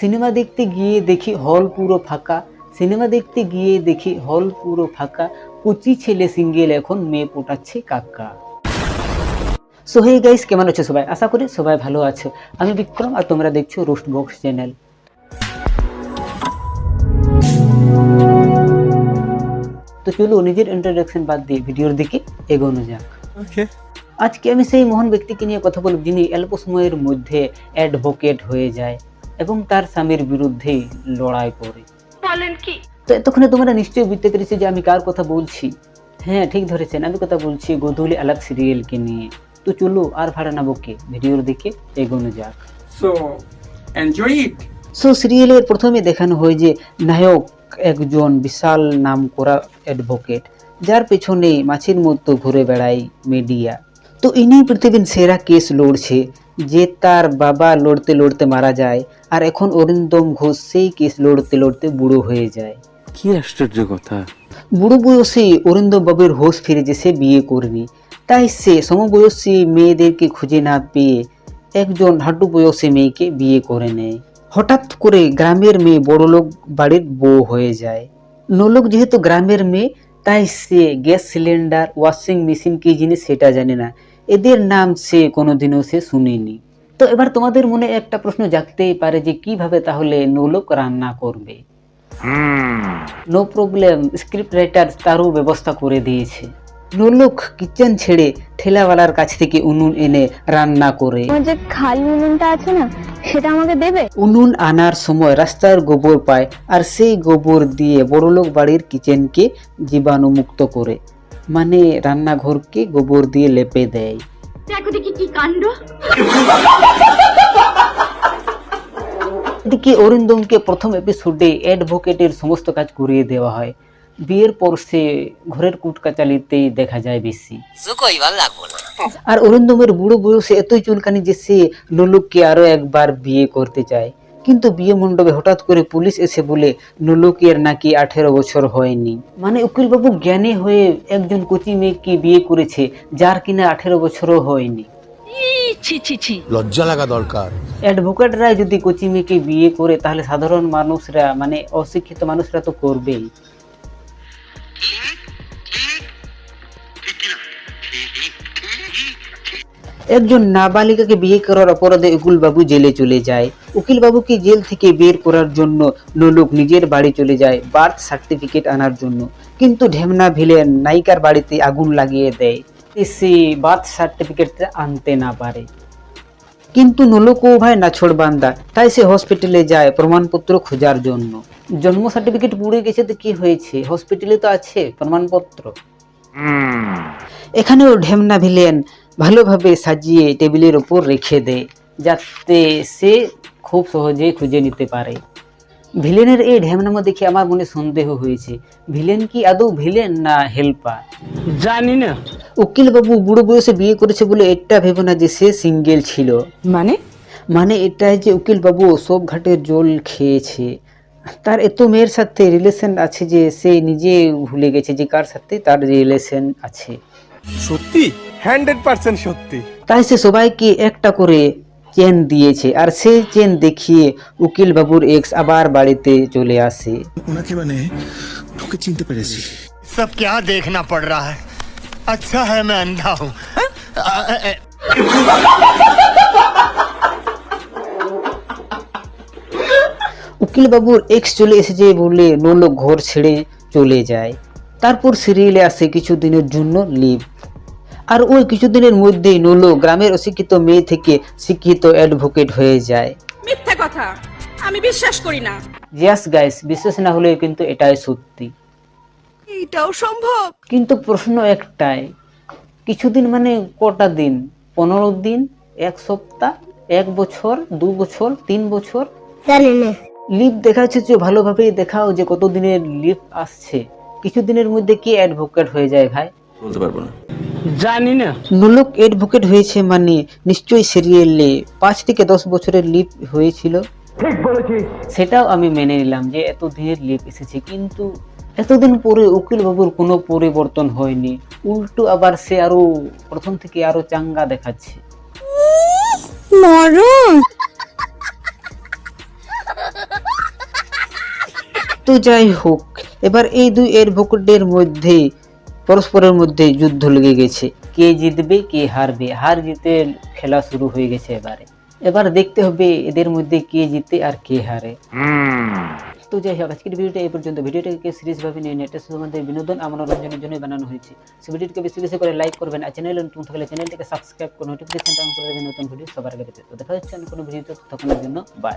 Cinema দেখতে গিয়ে দেখি হল পুরো ফাঁকা, সিনেমা দেখতে গিয়ে দেখি হল পুরো ফাঁকা, কুচি ছেলে সিঙ্গেল এখন মেয়ে পটাচ্ছে কাকা। সো হে গাইস, কেমন আছো সবাই? আশা করি সবাই ভালো আছো। আমি বিক্রম আর তোমরা দেখছো রোস্ট বক্স চ্যানেল। তো চলো নিজের ইন্ট্রোডাকশন বাদ দিয়ে ভিডিওর দিকে এগোনো যাক। আজকে আমি সেই মহান ব্যক্তিকে নিয়ে কথা বলব যিনি অল্প সময়ের মধ্যে অ্যাডভোকেট হয়ে যায় এবং তার স্বামীর বিরুদ্ধে লড়াই করে। বলেন কি? তো এতক্ষণে তোমরা নিশ্চয়ই বুঝতে পেরেছো যে আমি কার কথা বলছি। হ্যাঁ, ঠিক ধরেছেন, আমি কথা বলছি গোধূলি আলাপ সিরিয়ালকে নিয়ে। তো চলো আর ভাড়া না বকে ভিডিওর দিকে এগোনো যাক। সো সিরিয়ালের প্রথমে দেখানো হয় যে নায়ক একজন বিশাল নাম করা অ্যাডভোকেট, যার পেছনে মাছির মতো ঘুরে বেড়ায় মিডিয়া। তো ইনি পৃথিবীর সেরা কেস লড়ছে, যে তার বাবা লড়তে লড়তে মারা যায়, আর এখন অরিন্দম ঘোষ সেই কেস লড়তে লড়তে বুড়ো হয়ে যায়। কি আশ্চর্য কথা! বুড়ো বয়সে অরিন্দম বাবুর হোশ ফিরে যে সে বিয়ে করেনি, তাই সে সমবয়সী মেয়েদেরকে খুঁজে না পেয়ে একজন হাঁটু বয়সী মেয়েকে বিয়ে করে নেয়। হঠাৎ করে গ্রামের মেয়ে বড়লোক বাড়ির বউ হয়ে যায়। নোলক যেহেতু গ্রামের মেয়ে, তাই সে গ্যাস সিলিন্ডার, ওয়াশিং মেশিন কি জিনিস সেটা জানে না, এদের নাম সে কোনোদিনও সে শুনেনি। তো এবার তোমাদের মনে একটা প্রশ্ন জাগতেই পারে যে কিভাবে তাহলে নোলক রান্না করবে। নো প্রবলেম, স্ক্রিপ্ট রাইটার তারও ব্যবস্থা করে দিয়েছে। নোলক কিচেন ছেড়ে ঠেলাওয়ালার কাছ থেকে উনুন এনে রান্না করে। যে খালি উনুনটা আছে না, সেটা আমাকে দেবে। উনুন আনার সময় রাস্তার গোবর পায়, আর সেই গোবর দিয়ে বড়লোক বাড়ির কিচেনকে জীবাণুমুক্ত করে, মানে রান্নাঘরকে গোবর দিয়ে লেপে দেয়। দেখো দেখি কি কাণ্ড। এদিকে অরিন্দমকে প্রথম এপিসোডে অ্যাডভোকেটের সমস্ত কাজ করিয়ে দেওয়া হয়। বিয়ের পর সে ঘরের কুটকাচালিতেই দেখা যায় বেশি। আর অরিন্দমের বুড়ো বয়সে এতই চুলকানি যে সে নোলককে আরো একবার বিয়ে করতে চায়, কিন্তু বিয়ে মণ্ডপে হঠাৎ করে পুলিশ এসে বলে নোলকের নাকি 18 বছর হয়নি। মানে উকিল বাবু জ্ঞানী হয়ে একজন কচি মেয়েকে বিয়ে করেছে যার কিনা 18 বছরও হয়নি। লজ্জা লাগা দরকার। অ্যাডভোকেটরা যদি কচি মেয়েকে বিয়ে করে তাহলে সাধারণ মানুষরা, মানে অশিক্ষিত মানুষরা তো করবেই। একজন নাবালিকাকে বিয়ে করার অপরাধে উকিল বাবু জেলে চলে যায়। উকিল বাবুকে জেল থেকে বের করার জন্য নোলক নিজের বাড়ি চলে যায় বার্থ সার্টিফিকেট আনার জন্য, কিন্তু ঢেমনা ভিলেন নায়িকার বাড়িতে আগুন লাগিয়ে দেয়, সে বার্থ সার্টিফিকেটটা আনতে না পারে। কিন্তু নোলকও ভাই নাছোড় বান্দা, তাই সে হসপিটালে যায় প্রমাণপত্র খোঁজার জন্য। জন্ম সার্টিফিকেট পুড়ে গেছে তো কি হয়েছে, হসপিটালে তো আছে প্রমাণপত্র। এখানেও ঢেমনা ভিলেন ভালোভাবে সাজিয়ে টেবিলের উপর রেখে দেয়, যাতে সে খুব সহজেই খুঁজে নিতে পারে। ভিলেনের এই ঢেমনামো দেখে আমার মনে সন্দেহ হয়েছে, ভিলেন কি আদৌ ভিলেন না হেল্পার, জানি না। উকিল বাবু বুড়ো বয়সে বিয়ে করেছে বলে এটা ভেবো না যে সে সিঙ্গেল ছিল। মানে এটাই যে উকিল বাবু সব ঘাটের জল খেয়েছে, তার এত মেয়ের সাথে রিলেশন আছে যে সে নিজে ভুলে গেছে যে কার সাথে তার রিলেশন আছে। সত্যি 100% সত্যি। তাই সে সবাইকে একটা করে চেন দিয়েছে, আর সেই চেন দেখিয়ে উকিল বাবুর এক্স আবার বাড়িতে চলে আসে। ওনাকে মানে তোকে চিনতে পেরেছি। सब क्या देखना पड़ रहा है? अच्छा है मैं अंधा हूँ। উকিল বাবুর এক্স চলে এসেছে বলে নোলক ঘর ছেড়ে চলে যায়। তারপর সিরিয়ালে আসে কিছুদিনের জন্য লিভ, আর ওই কিছুদিনের মধ্যেই নোলক গ্রামের অশিক্ষিত মেয়ে থেকে শিক্ষিত অ্যাডভোকেট হয়ে যায়। মিথ্যা কথা, আমি বিশ্বাস করি না। ইয়েস গাইস, বিশ্বাস না হলেও কিন্তু এটাই সত্যি। এটাও সম্ভব? কিন্তু প্রশ্ন একটাই, কিছুদিন মানে কটা দিন? 15 দিন, 1 সপ্তাহ, 1 বছর, 2 বছর, 3 বছর? জানি না। লিভ দেখাচ্ছে যে ভালোভাবে দেখাও যে কত দিনের লিভ আসছে। কিছুদিনের মধ্যে কি অ্যাডভোকেট হয়ে যায় ভাই? বলতে পারবো না, জানি না। নোলক অ্যাডভোকেট হয়েছে মানে নিশ্চয়ই সিরিয়ালে 5 থেকে 10 বছরের লিভ হয়েছিল। ঠিক বলেছিস। সেটাও আমি মেনে নিলাম যে এত দিনের লিভ এসেছে, কিন্তু এতদিন পরে উকিল বাবুর কোনো পরিবর্তন হয়নি। উল্টো আবার সে আরো প্রথম থেকে আরো চাঙ্গা দেখাচ্ছে। মরণ। তো যাই হোক, এবার এই দুই অ্যাডভোকেটের মধ্যে পরস্পরের মধ্যে যুদ্ধ লেগে গেছে, কে জিতবে কে হারবে। হার জিতে খেলা শুরু হয়ে গেছে। এবার দেখতে হবে এদের মধ্যে কে জিতে আর কে হারে। তো যাই হোক, আজকের ভিডিওটা এই পর্যন্ত। ভিডিওটাকে সিরিয়াস ভাবে নিয়ে এটা শুধুমাত্র বিনোদন আর মনোরঞ্জনের জন্য বানানো হয়েছে। সো ভিডিওটিকে বেশি বেশি করে লাইক করবেন, আর চ্যানেলে নতুন থাকলে চ্যানেলটিকে সাবস্ক্রাইব করে নোটিফিকেশনটা অন করে দেবেন নতুন ভিডিও সবার আগে পেতে। তো দেখা হচ্ছে অন্য কোনো ভিডিওতে, ততক্ষণের জন্য বাই।